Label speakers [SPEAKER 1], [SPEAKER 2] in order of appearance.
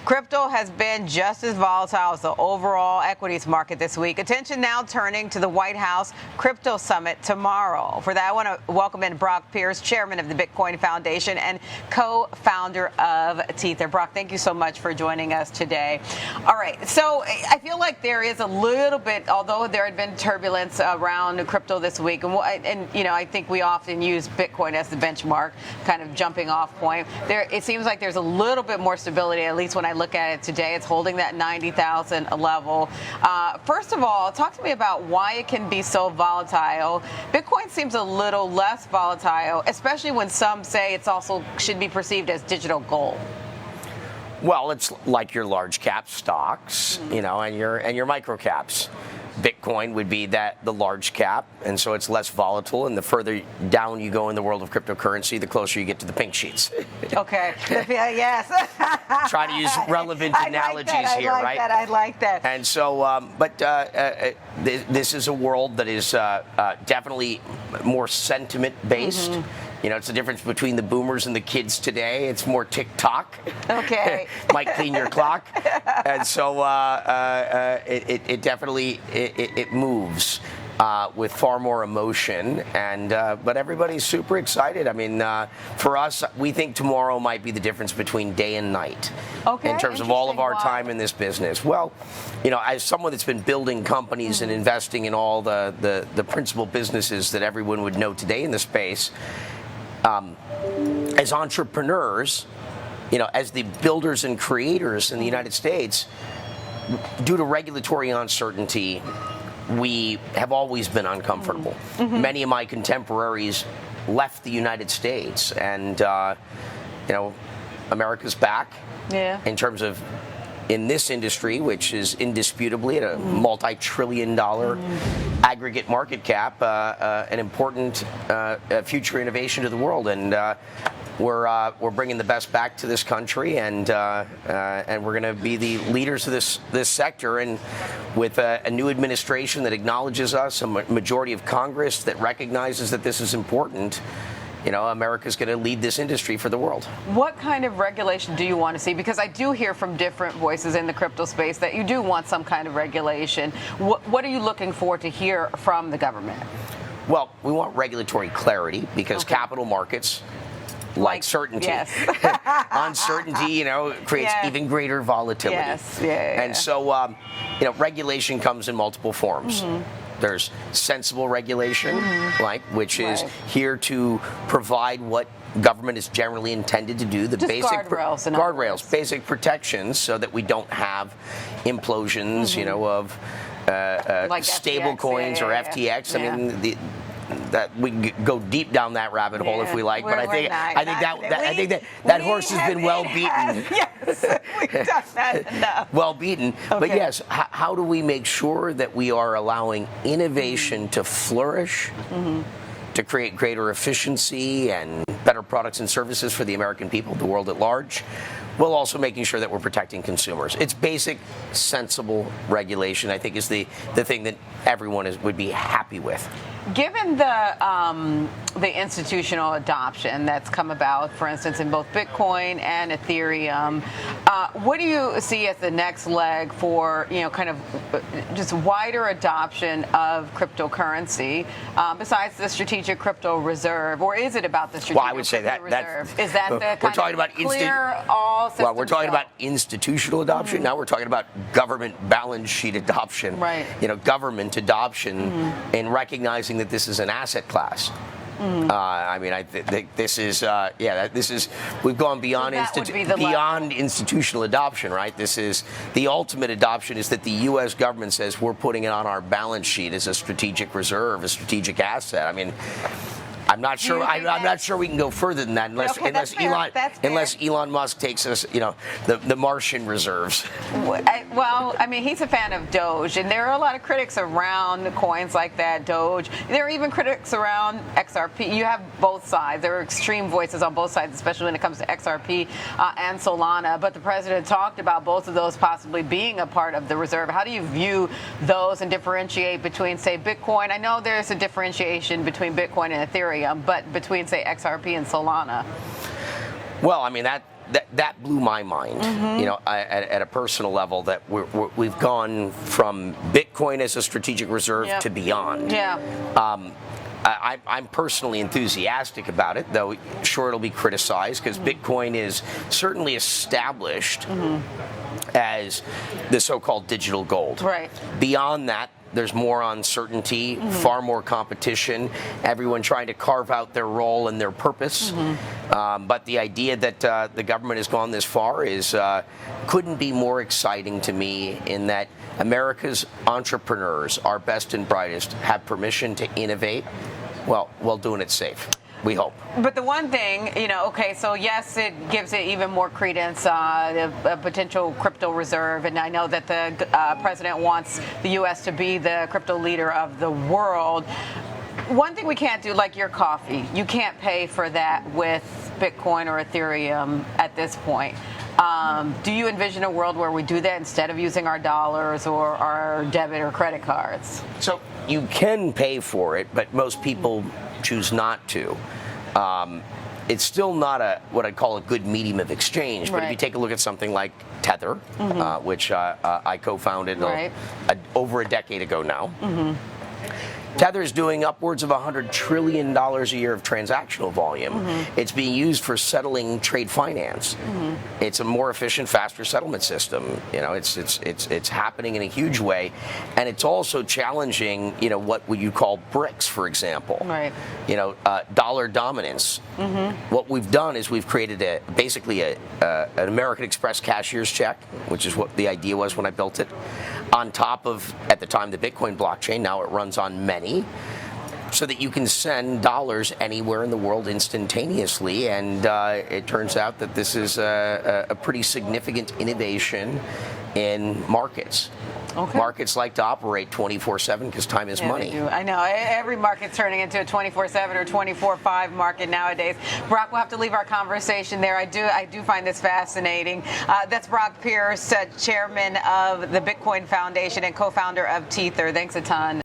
[SPEAKER 1] Crypto has been just as volatile as the overall equities market this week. Attention now turning to the White House Crypto Summit tomorrow. For that, I want to welcome in Brock Pierce, chairman of the Bitcoin Foundation and co-founder of Tether. Brock, thank you so much for joining us today. All right, so I feel like there is a little bit, although there had been turbulence around crypto this week, and you know, I think we often use Bitcoin as the benchmark, kind of jumping off point. It seems like there's a little bit more stability, at least when I look at it today. It's holding that 90,000 level. First of all, talk to me about why it can be so volatile. Bitcoin seems a little less volatile, especially when some say it's also should be perceived as digital gold.
[SPEAKER 2] Well, it's like your large cap stocks, you know, and your micro caps. Bitcoin would be the large cap, and so it's less volatile. And the further down you go in the world of cryptocurrency, the closer you get to the pink sheets.
[SPEAKER 1] Okay. Yes.
[SPEAKER 2] Try to use relevant analogies here, right?
[SPEAKER 1] I like that.
[SPEAKER 2] And so, this is a world that is definitely more sentiment based. You know, it's the difference between the boomers and the kids today. It's more TikTok. Okay. Might clean your clock. And so it definitely moves with far more emotion. And but everybody's super excited. I mean, for us, we think tomorrow might be the difference between day and night in terms of all of our time in this business. Well, you know, as someone that's been building companies and investing in all the principal businesses that everyone would know today in the space, as entrepreneurs, you know, as the builders and creators in the United States, due to regulatory uncertainty, we have always been uncomfortable. Many of my contemporaries left the United States, and you know, America's back in terms of in this industry, which is indisputably at a multi-trillion-dollar aggregate market cap, an important future innovation to the world, and we're bringing the best back to this country, and we're going to be the leaders of this sector, and with a new administration that acknowledges us, a majority of Congress that recognizes that this is important. You know, America's going to lead this industry for the world. What kind of regulation do you want to see? Because I do hear from different voices in the crypto space that you do want some kind of regulation. What are you looking for to hear from the government? Well, we want regulatory clarity because capital markets like certainty. Yes. Uncertainty, you know, creates even greater volatility. Yes. And so, you know, regulation comes in multiple forms. There's sensible regulation, which is here to provide what government is generally intended to do, the just basic guardrails, basic protections, so that we don't have implosions, you know, of like stable coins or FTX. I mean, that we can go deep down that rabbit hole if we like, but I think that horse has been well beaten. Yes, we've done that enough. Well beaten. But yes, how do we make sure that we are allowing innovation to flourish, to create greater efficiency and better products and services for the American people, the world at large, while also making sure that we're protecting consumers? It's basic, sensible regulation, I think, is the thing that everyone would be happy with. Given the institutional adoption that's come about, for instance, in both Bitcoin and Ethereum, what do you see as the next leg for, you know, kind of just wider adoption of cryptocurrency besides the strategic crypto reserve, or is it about the strategic crypto reserve? Is that the kind of clear all systems? Well, we're talking about institutional adoption. Now we're talking about government balance sheet adoption. Right. You know, government adoption in recognizing that this is an asset class. I mean, I think this is, we've gone beyond institutional adoption, right? This is, the ultimate adoption is that the U.S. government says we're putting it on our balance sheet as a strategic reserve, a strategic asset. I mean, I'm not sure. I'm not sure we can go further than that unless Elon Musk takes us, you know, the Martian reserves. Well, I mean, he's a fan of Doge, and there are a lot of critics around coins like that, Doge. There are even critics around XRP. You have both sides. There are extreme voices on both sides, especially when it comes to XRP and Solana. But the president talked about both of those possibly being a part of the reserve. How do you view those and differentiate between, say, Bitcoin? I know there's a differentiation between Bitcoin and Ethereum, but between, say, XRP and Solana? Well, I mean, that blew my mind. You know, at a personal level, that we've gone from Bitcoin as a strategic reserve to beyond.
[SPEAKER 1] Yeah.
[SPEAKER 2] I'm personally enthusiastic about it, though sure it'll be criticized because Bitcoin is certainly established as the so-called digital gold.
[SPEAKER 1] Right.
[SPEAKER 2] Beyond that, there's more uncertainty, far more competition, everyone trying to carve out their role and their purpose. But the idea that the government has gone this far is couldn't be more exciting to me, in that America's entrepreneurs, our best and brightest, have permission to innovate while doing it safe. We hope.
[SPEAKER 1] But the one thing, you know, okay, so yes, it gives it even more credence, a potential crypto reserve, and I know that the president wants the U.S. to be the crypto leader of the world. One thing we can't do, like your coffee, you can't pay for that with Bitcoin or Ethereum at this point. Do you envision a world where we do that instead of using our dollars or our debit or credit cards?
[SPEAKER 2] So you can pay for it, but most people choose not to. It's still not what I'd call a good medium of exchange. But if you take a look at something like Tether, which I co-founded over a decade ago now, Tether is doing upwards of $100 trillion a year of transactional volume. It's being used for settling trade finance. It's a more efficient, faster settlement system. You know, it's happening in a huge way, and it's also challenging, you know, what would you call BRICS, for example.
[SPEAKER 1] Right.
[SPEAKER 2] You know, dollar dominance. What we've done is we've created basically an American Express cashier's check, which is what the idea was when I built it, on top of, at the time, the Bitcoin blockchain. Now it runs on many, so that you can send dollars anywhere in the world instantaneously. And it turns out that this is a pretty significant innovation in markets.
[SPEAKER 1] Okay.
[SPEAKER 2] Markets like to operate 24/7 because time is money.
[SPEAKER 1] They do. I know. Every market's turning into a 24/7 or 24/5 market nowadays. Brock, we'll have to leave our conversation there. I do find this fascinating. That's Brock Pierce, chairman of the Bitcoin Foundation and co-founder of Tether. Thanks a ton.